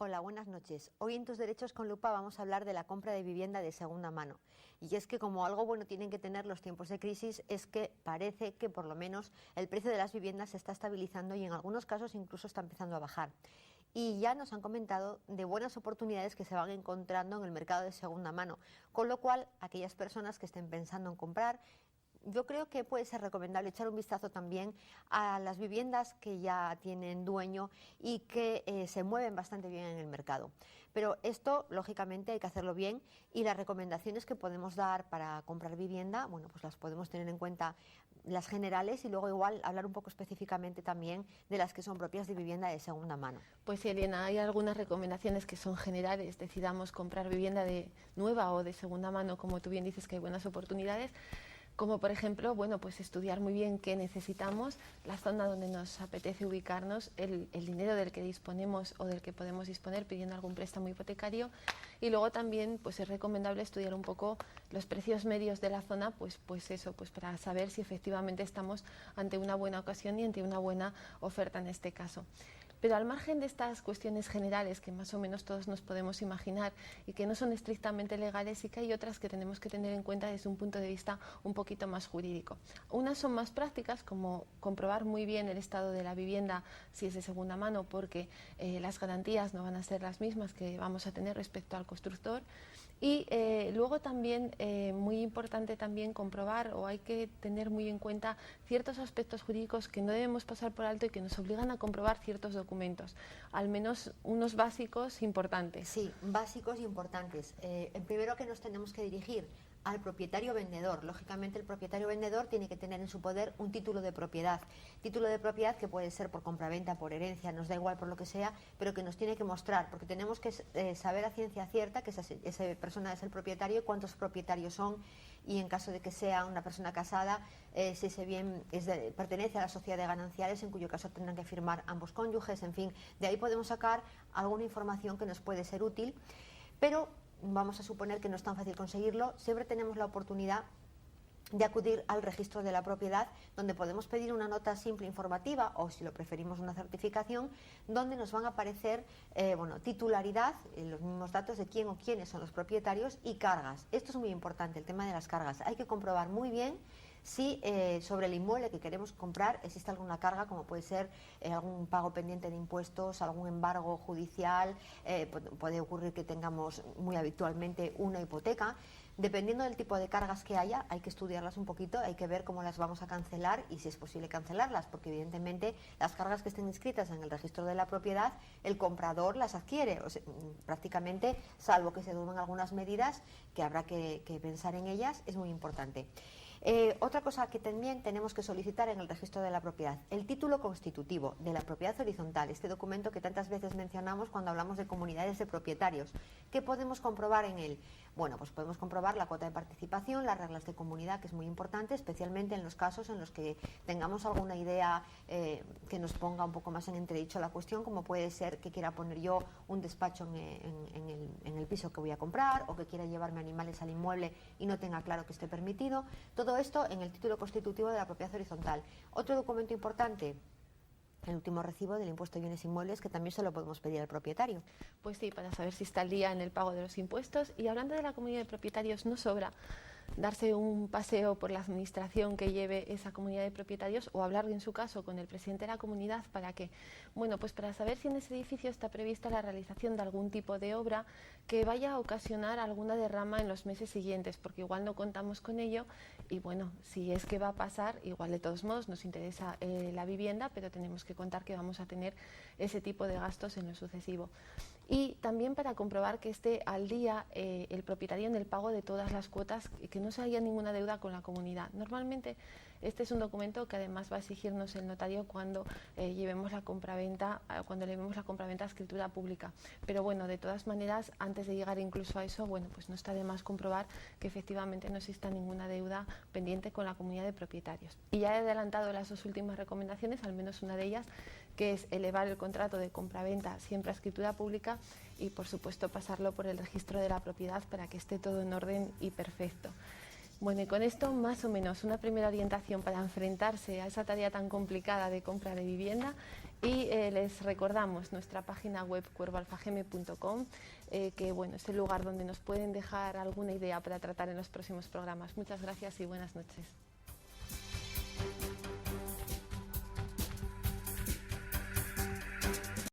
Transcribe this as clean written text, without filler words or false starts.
Hola, buenas noches. Hoy en Tus Derechos con Lupa vamos a hablar de la compra de vivienda de segunda mano. Y es que como algo bueno tienen que tener los tiempos de crisis, es que parece que por lo menos el precio de las viviendas se está estabilizando y en algunos casos incluso está empezando a bajar. Y ya nos han comentado de buenas oportunidades que se van encontrando en el mercado de segunda mano, con lo cual aquellas personas que estén pensando en comprar, yo creo que puede ser recomendable echar un vistazo también a las viviendas que ya tienen dueño y que se mueven bastante bien en el mercado. Pero esto, lógicamente, hay que hacerlo bien y las recomendaciones que podemos dar para comprar vivienda, bueno, pues las podemos tener en cuenta las generales y luego igual hablar un poco específicamente también de las que son propias de vivienda de segunda mano. Pues sí, Elena, hay algunas recomendaciones que son generales, decidamos comprar vivienda de nueva o de segunda mano, como tú bien dices que hay buenas oportunidades. Como por ejemplo, bueno, pues estudiar muy bien qué necesitamos, la zona donde nos apetece ubicarnos, el dinero del que disponemos o del que podemos disponer pidiendo algún préstamo hipotecario, y luego también pues es recomendable estudiar un poco los precios medios de la zona, pues para saber si efectivamente estamos ante una buena ocasión y ante una buena oferta en este caso. Pero al margen de estas cuestiones generales que más o menos todos nos podemos imaginar y que no son estrictamente legales, sí que hay otras que tenemos que tener en cuenta desde un punto de vista un poquito más jurídico. Unas son más prácticas, como comprobar muy bien el estado de la vivienda si es de segunda mano, porque las garantías no van a ser las mismas que vamos a tener respecto al constructor. Y luego también, muy importante también comprobar, o hay que tener muy en cuenta ciertos aspectos jurídicos que no debemos pasar por alto y que nos obligan a comprobar ciertos documentos, al menos unos básicos importantes. Sí, básicos y importantes. El primero que nos tenemos que dirigir al propietario vendedor. Lógicamente el propietario vendedor tiene que tener en su poder un título de propiedad. Título de propiedad que puede ser por compraventa, por herencia, nos da igual por lo que sea, pero que nos tiene que mostrar, porque tenemos que saber a ciencia cierta que esa persona es el propietario, cuántos propietarios son, y en caso de que sea una persona casada, si ese bien pertenece a la sociedad de gananciales, en cuyo caso tendrán que firmar ambos cónyuges. En fin, de ahí podemos sacar alguna información que nos puede ser útil, pero vamos a suponer que no es tan fácil conseguirlo. Siempre tenemos la oportunidad de acudir al registro de la propiedad, donde podemos pedir una nota simple informativa o, si lo preferimos, una certificación, donde nos van a aparecer titularidad, los mismos datos de quién o quiénes son los propietarios, y cargas. Esto es muy importante, el tema de las cargas. Hay que comprobar muy bien si sobre el inmueble que queremos comprar existe alguna carga, como puede ser algún pago pendiente de impuestos, algún embargo judicial, puede ocurrir que tengamos muy habitualmente una hipoteca. Dependiendo del tipo de cargas que haya, hay que estudiarlas un poquito, hay que ver cómo las vamos a cancelar y si es posible cancelarlas, porque evidentemente las cargas que estén inscritas en el registro de la propiedad, el comprador las adquiere, o sea, prácticamente, salvo que se tomen algunas medidas que habrá que pensar en ellas, es muy importante. Otra cosa que también tenemos que solicitar en el registro de la propiedad, el título constitutivo de la propiedad horizontal, este documento que tantas veces mencionamos cuando hablamos de comunidades de propietarios. ¿Qué podemos comprobar en él? Bueno, pues podemos comprobar la cuota de participación, las reglas de comunidad, que es muy importante, especialmente en los casos en los que tengamos alguna idea que nos ponga un poco más en entredicho la cuestión, como puede ser que quiera poner yo un despacho en el piso que voy a comprar, o que quiera llevarme animales al inmueble y no tenga claro que esté permitido. Todo esto en el título constitutivo de la propiedad horizontal. Otro documento importante, el último recibo del impuesto de bienes inmuebles, que también se lo podemos pedir al propietario. Pues sí, para saber si está al día en el pago de los impuestos. Y hablando de la comunidad de propietarios, no sobra darse un paseo por la administración que lleve esa comunidad de propietarios, o hablar en su caso con el presidente de la comunidad. ¿Para qué? Bueno, pues para saber si en ese edificio está prevista la realización de algún tipo de obra que vaya a ocasionar alguna derrama en los meses siguientes, porque igual no contamos con ello, y bueno, si es que va a pasar, igual de todos modos nos interesa la vivienda, pero tenemos que contar que vamos a tener ese tipo de gastos en lo sucesivo. Y también para comprobar que esté al día el propietario en el pago de todas las cuotas, que no se haya ninguna deuda con la comunidad. Normalmente este es un documento que además va a exigirnos el notario cuando llevemos la compraventa, cuando llevemos la compraventa a escritura pública. Pero bueno, de todas maneras, antes de llegar incluso a eso, bueno, pues no está de más comprobar que efectivamente no exista ninguna deuda pendiente con la comunidad de propietarios. Y ya he adelantado las dos últimas recomendaciones, al menos una de ellas, que es elevar el contrato de compraventa siempre a escritura pública y, por supuesto, pasarlo por el registro de la propiedad para que esté todo en orden y perfecto. Bueno, y con esto más o menos una primera orientación para enfrentarse a esa tarea tan complicada de compra de vivienda. Y les recordamos nuestra página web cuervoalfageme.com, que bueno, es el lugar donde nos pueden dejar alguna idea para tratar en los próximos programas. Muchas gracias y buenas noches.